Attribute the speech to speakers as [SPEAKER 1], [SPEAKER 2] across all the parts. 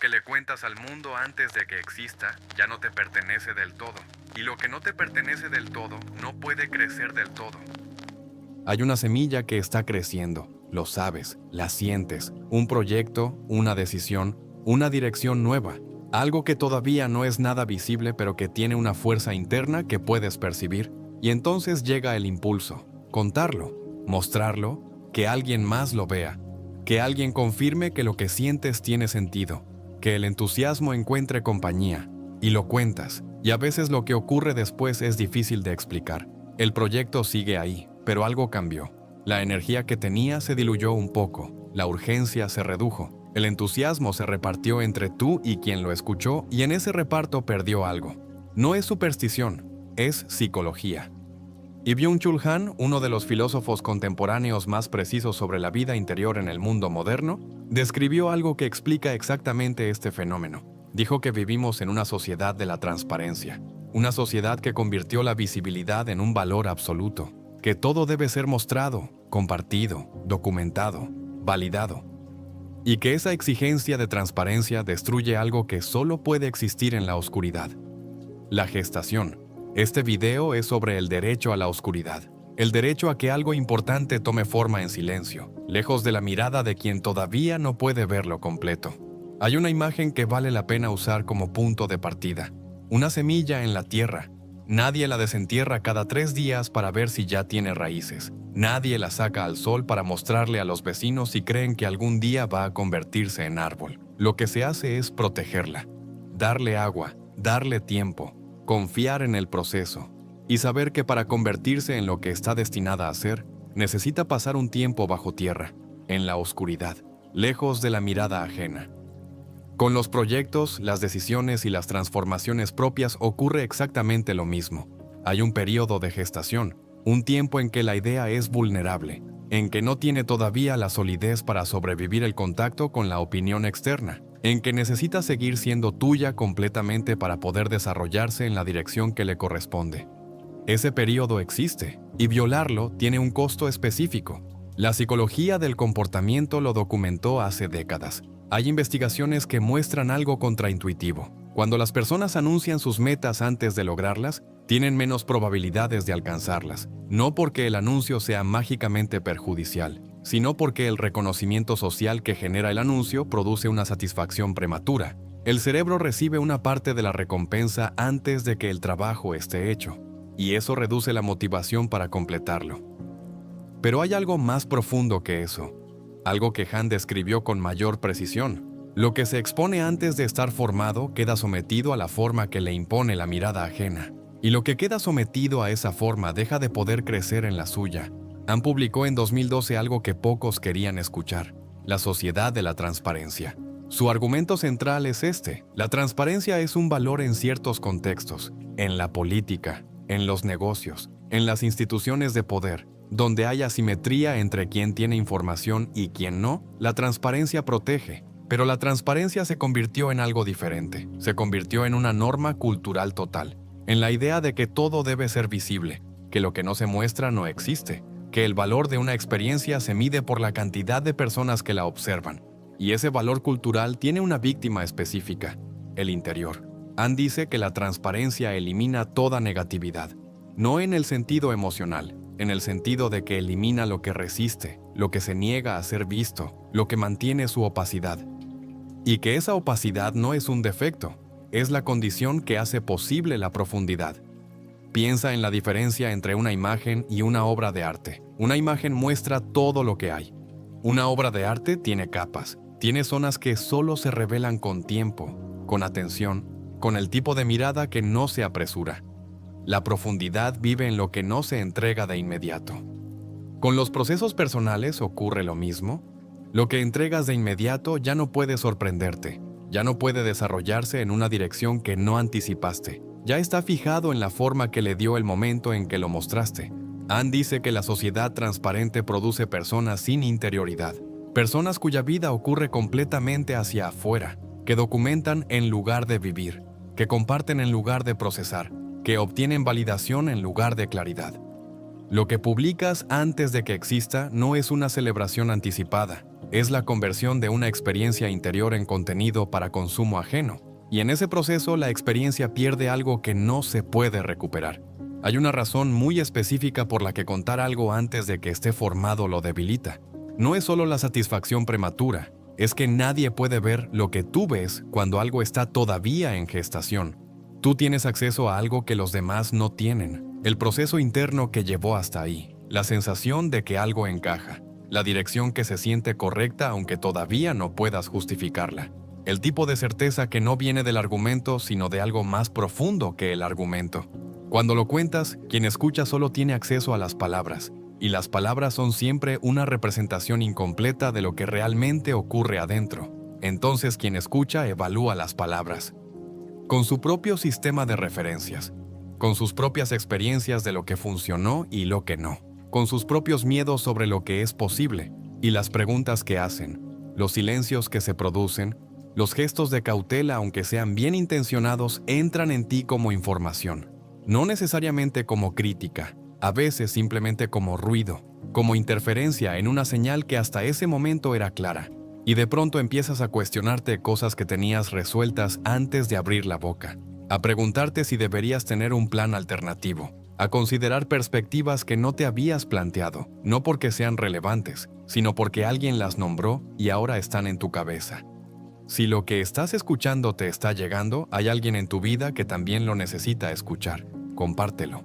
[SPEAKER 1] que le cuentas al mundo antes de que exista ya no te pertenece del todo. Y lo que no te pertenece del todo no puede crecer del todo. Hay una semilla que está creciendo, lo sabes, la sientes, un proyecto, una decisión, una dirección nueva, algo que todavía no es nada visible pero que tiene una fuerza interna que puedes percibir, y entonces llega el impulso, contarlo, mostrarlo, que alguien más lo vea, que alguien confirme que lo que sientes tiene sentido, que el entusiasmo encuentre compañía, y lo cuentas, y a veces lo que ocurre después es difícil de explicar. El proyecto sigue ahí, pero algo cambió. La energía que tenía se diluyó un poco, la urgencia se redujo, el entusiasmo se repartió entre tú y quien lo escuchó y en ese reparto perdió algo. No es superstición, es psicología. Y Byung-Chul Han, uno de los filósofos contemporáneos más precisos sobre la vida interior en el mundo moderno, describió algo que explica exactamente este fenómeno. Dijo que vivimos en una sociedad de la transparencia, una sociedad que convirtió la visibilidad en un valor absoluto, que todo debe ser mostrado, compartido, documentado, validado. Y que esa exigencia de transparencia destruye algo que solo puede existir en la oscuridad: la gestación. Este video es sobre el derecho a la oscuridad, el derecho a que algo importante tome forma en silencio, lejos de la mirada de quien todavía no puede verlo completo. Hay una imagen que vale la pena usar como punto de partida: una semilla en la tierra. Nadie la desentierra cada 3 días para ver si ya tiene raíces. Nadie la saca al sol para mostrarle a los vecinos si creen que algún día va a convertirse en árbol. Lo que se hace es protegerla, darle agua, darle tiempo, confiar en el proceso y saber que para convertirse en lo que está destinada a ser, necesita pasar un tiempo bajo tierra, en la oscuridad, lejos de la mirada ajena. Con los proyectos, las decisiones y las transformaciones propias ocurre exactamente lo mismo. Hay un periodo de gestación, un tiempo en que la idea es vulnerable, en que no tiene todavía la solidez para sobrevivir el contacto con la opinión externa, en que necesita seguir siendo tuya completamente para poder desarrollarse en la dirección que le corresponde. Ese periodo existe, y violarlo tiene un costo específico. La psicología del comportamiento lo documentó hace décadas. Hay investigaciones que muestran algo contraintuitivo. Cuando las personas anuncian sus metas antes de lograrlas, tienen menos probabilidades de alcanzarlas, no porque el anuncio sea mágicamente perjudicial, sino porque el reconocimiento social que genera el anuncio produce una satisfacción prematura. El cerebro recibe una parte de la recompensa antes de que el trabajo esté hecho, y eso reduce la motivación para completarlo. Pero hay algo más profundo que eso. Algo que Han describió con mayor precisión. Lo que se expone antes de estar formado queda sometido a la forma que le impone la mirada ajena. Y lo que queda sometido a esa forma deja de poder crecer en la suya. Han publicó en 2012 algo que pocos querían escuchar: la sociedad de la transparencia. Su argumento central es este: la transparencia es un valor en ciertos contextos, en la política, en los negocios, en las instituciones de poder. Donde hay asimetría entre quien tiene información y quien no, la transparencia protege. Pero la transparencia se convirtió en algo diferente. Se convirtió en una norma cultural total, en la idea de que todo debe ser visible, que lo que no se muestra no existe, que el valor de una experiencia se mide por la cantidad de personas que la observan. Y ese valor cultural tiene una víctima específica: el interior. Han dice que la transparencia elimina toda negatividad, no en el sentido emocional, en el sentido de que elimina lo que resiste, lo que se niega a ser visto, lo que mantiene su opacidad. Y que esa opacidad no es un defecto, es la condición que hace posible la profundidad. Piensa en la diferencia entre una imagen y una obra de arte. Una imagen muestra todo lo que hay. Una obra de arte tiene capas, tiene zonas que solo se revelan con tiempo, con atención, con el tipo de mirada que no se apresura. La profundidad vive en lo que no se entrega de inmediato. Con los procesos personales ocurre lo mismo. Lo que entregas de inmediato ya no puede sorprenderte, ya no puede desarrollarse en una dirección que no anticipaste, ya está fijado en la forma que le dio el momento en que lo mostraste. Han dice que la sociedad transparente produce personas sin interioridad, personas cuya vida ocurre completamente hacia afuera, que documentan en lugar de vivir, que comparten en lugar de procesar, que obtienen validación en lugar de claridad. Lo que publicas antes de que exista no es una celebración anticipada, es la conversión de una experiencia interior en contenido para consumo ajeno, y en ese proceso la experiencia pierde algo que no se puede recuperar. Hay una razón muy específica por la que contar algo antes de que esté formado lo debilita. No es solo la satisfacción prematura, es que nadie puede ver lo que tú ves cuando algo está todavía en gestación. Tú tienes acceso a algo que los demás no tienen, el proceso interno que llevó hasta ahí, la sensación de que algo encaja, la dirección que se siente correcta aunque todavía no puedas justificarla, el tipo de certeza que no viene del argumento sino de algo más profundo que el argumento. Cuando lo cuentas, quien escucha solo tiene acceso a las palabras, y las palabras son siempre una representación incompleta de lo que realmente ocurre adentro. Entonces quien escucha evalúa las palabras con su propio sistema de referencias, con sus propias experiencias de lo que funcionó y lo que no, con sus propios miedos sobre lo que es posible y las preguntas que hacen, los silencios que se producen, los gestos de cautela aunque sean bien intencionados entran en ti como información, no necesariamente como crítica, a veces simplemente como ruido, como interferencia en una señal que hasta ese momento era clara. Y de pronto empiezas a cuestionarte cosas que tenías resueltas antes de abrir la boca, a preguntarte si deberías tener un plan alternativo, a considerar perspectivas que no te habías planteado, no porque sean relevantes, sino porque alguien las nombró y ahora están en tu cabeza. Si lo que estás escuchando te está llegando, hay alguien en tu vida que también lo necesita escuchar. Compártelo.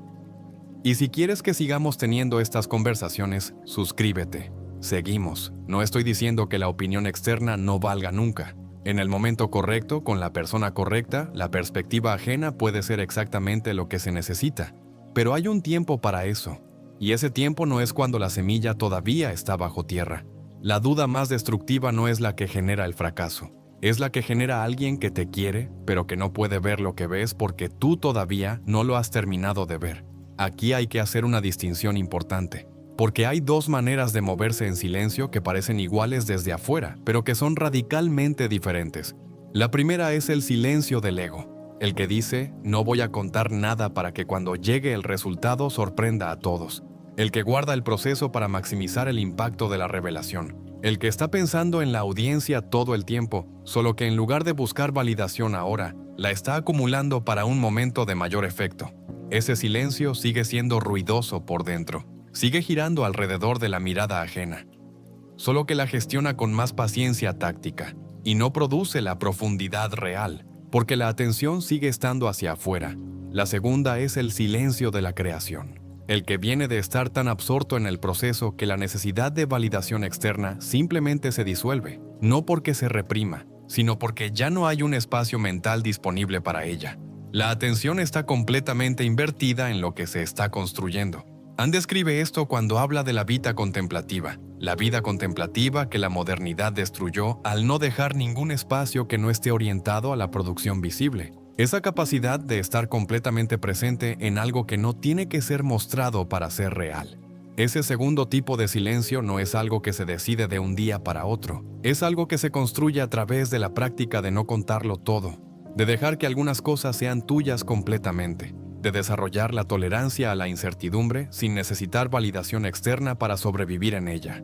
[SPEAKER 1] Y si quieres que sigamos teniendo estas conversaciones, suscríbete. Seguimos. No estoy diciendo que la opinión externa no valga nunca. En el momento correcto, con la persona correcta, la perspectiva ajena puede ser exactamente lo que se necesita. Pero hay un tiempo para eso. Y ese tiempo no es cuando la semilla todavía está bajo tierra. La duda más destructiva no es la que genera el fracaso. Es la que genera a alguien que te quiere, pero que no puede ver lo que ves porque tú todavía no lo has terminado de ver. Aquí hay que hacer una distinción importante. Porque hay dos maneras de moverse en silencio que parecen iguales desde afuera, pero que son radicalmente diferentes. La primera es el silencio del ego, el que dice, no voy a contar nada para que cuando llegue el resultado sorprenda a todos. El que guarda el proceso para maximizar el impacto de la revelación. El que está pensando en la audiencia todo el tiempo, solo que en lugar de buscar validación ahora, la está acumulando para un momento de mayor efecto. Ese silencio sigue siendo ruidoso por dentro. Sigue girando alrededor de la mirada ajena, solo que la gestiona con más paciencia táctica y no produce la profundidad real, porque la atención sigue estando hacia afuera. La segunda es el silencio de la creación, el que viene de estar tan absorto en el proceso que la necesidad de validación externa simplemente se disuelve, no porque se reprima, sino porque ya no hay un espacio mental disponible para ella. La atención está completamente invertida en lo que se está construyendo. Ann describe esto cuando habla de la vida contemplativa que la modernidad destruyó al no dejar ningún espacio que no esté orientado a la producción visible. Esa capacidad de estar completamente presente en algo que no tiene que ser mostrado para ser real. Ese segundo tipo de silencio no es algo que se decide de un día para otro, es algo que se construye a través de la práctica de no contarlo todo, de dejar que algunas cosas sean tuyas completamente, de desarrollar la tolerancia a la incertidumbre sin necesitar validación externa para sobrevivir en ella.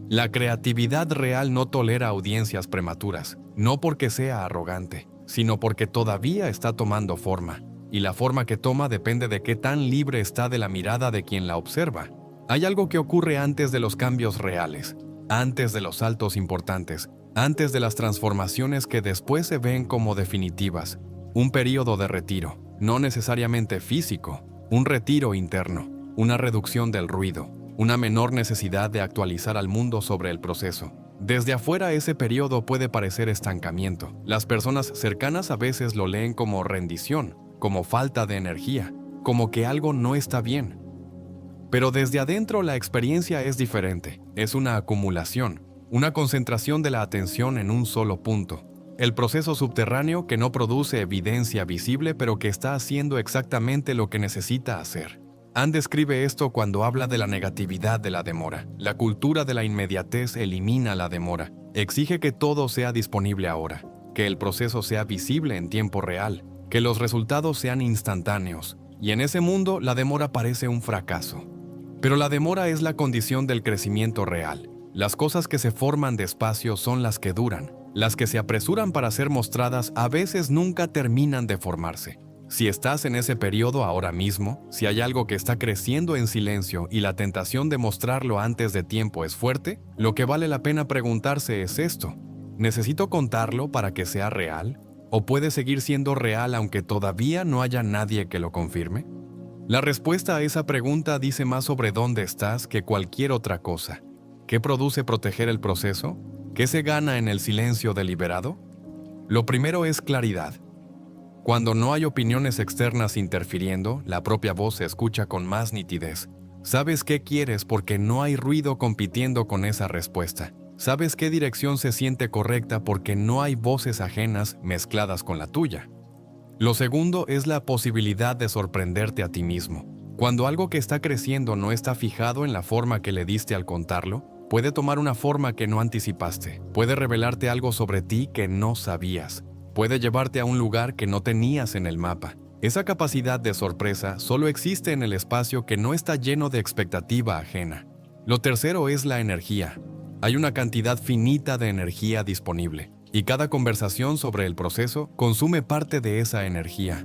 [SPEAKER 1] La creatividad real no tolera audiencias prematuras, no porque sea arrogante, sino porque todavía está tomando forma, y la forma que toma depende de qué tan libre está de la mirada de quien la observa. Hay algo que ocurre antes de los cambios reales, antes de los saltos importantes, antes de las transformaciones que después se ven como definitivas. Un periodo de retiro, no necesariamente físico, un retiro interno, una reducción del ruido, una menor necesidad de actualizar al mundo sobre el proceso. Desde afuera ese periodo puede parecer estancamiento. Las personas cercanas a veces lo leen como rendición, como falta de energía, como que algo no está bien. Pero desde adentro la experiencia es diferente, es una acumulación, una concentración de la atención en un solo punto. El proceso subterráneo que no produce evidencia visible pero que está haciendo exactamente lo que necesita hacer. Ann describe esto cuando habla de la negatividad de la demora. La cultura de la inmediatez elimina la demora, exige que todo sea disponible ahora, que el proceso sea visible en tiempo real, que los resultados sean instantáneos, y en ese mundo la demora parece un fracaso. Pero la demora es la condición del crecimiento real. Las cosas que se forman despacio son las que duran. Las que se apresuran para ser mostradas a veces nunca terminan de formarse. Si estás en ese periodo ahora mismo, si hay algo que está creciendo en silencio y la tentación de mostrarlo antes de tiempo es fuerte, lo que vale la pena preguntarse es esto: ¿necesito contarlo para que sea real? ¿O puede seguir siendo real aunque todavía no haya nadie que lo confirme? La respuesta a esa pregunta dice más sobre dónde estás que cualquier otra cosa. ¿Qué produce proteger el proceso? ¿Qué se gana en el silencio deliberado? Lo primero es claridad. Cuando no hay opiniones externas interfiriendo, la propia voz se escucha con más nitidez. Sabes qué quieres porque no hay ruido compitiendo con esa respuesta. Sabes qué dirección se siente correcta porque no hay voces ajenas mezcladas con la tuya. Lo segundo es la posibilidad de sorprenderte a ti mismo. Cuando algo que está creciendo no está fijado en la forma que le diste al contarlo, puede tomar una forma que no anticipaste. Puede revelarte algo sobre ti que no sabías. Puede llevarte a un lugar que no tenías en el mapa. Esa capacidad de sorpresa solo existe en el espacio que no está lleno de expectativa ajena. Lo tercero es la energía. Hay una cantidad finita de energía disponible, y cada conversación sobre el proceso consume parte de esa energía.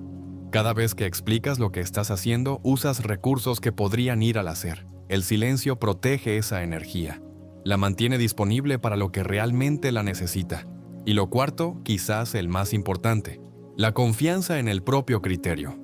[SPEAKER 1] Cada vez que explicas lo que estás haciendo, usas recursos que podrían ir al hacer. El silencio protege esa energía. La mantiene disponible para lo que realmente la necesita. Y lo cuarto, quizás el más importante, la confianza en el propio criterio.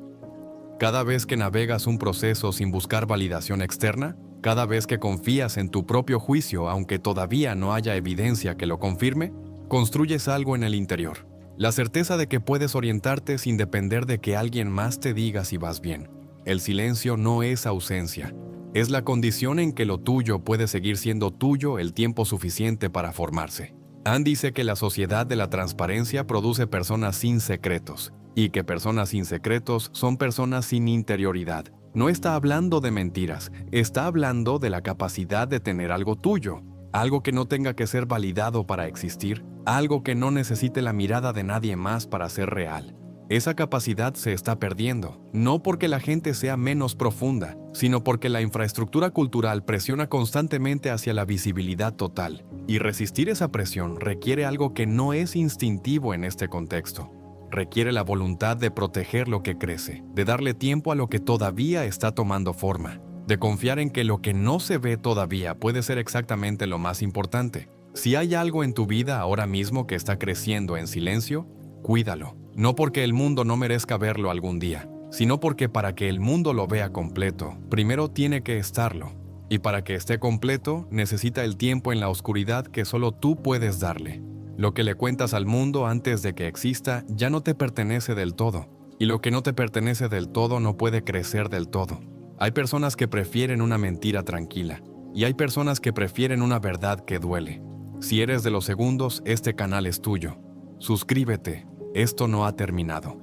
[SPEAKER 1] Cada vez que navegas un proceso sin buscar validación externa, cada vez que confías en tu propio juicio aunque todavía no haya evidencia que lo confirme, construyes algo en el interior. La certeza de que puedes orientarte sin depender de que alguien más te diga si vas bien. El silencio no es ausencia. Es la condición en que lo tuyo puede seguir siendo tuyo el tiempo suficiente para formarse. Anne dice que la sociedad de la transparencia produce personas sin secretos, y que personas sin secretos son personas sin interioridad. No está hablando de mentiras, está hablando de la capacidad de tener algo tuyo, algo que no tenga que ser validado para existir, algo que no necesite la mirada de nadie más para ser real. Esa capacidad se está perdiendo, no porque la gente sea menos profunda, sino porque la infraestructura cultural presiona constantemente hacia la visibilidad total, y resistir esa presión requiere algo que no es instintivo en este contexto. Requiere la voluntad de proteger lo que crece, de darle tiempo a lo que todavía está tomando forma, de confiar en que lo que no se ve todavía puede ser exactamente lo más importante. Si hay algo en tu vida ahora mismo que está creciendo en silencio, cuídalo. No porque el mundo no merezca verlo algún día, sino porque para que el mundo lo vea completo, primero tiene que estarlo. Y para que esté completo, necesita el tiempo en la oscuridad que solo tú puedes darle. Lo que le cuentas al mundo antes de que exista ya no te pertenece del todo. Y lo que no te pertenece del todo no puede crecer del todo. Hay personas que prefieren una mentira tranquila. Y hay personas que prefieren una verdad que duele. Si eres de los segundos, este canal es tuyo. Suscríbete. Esto no ha terminado.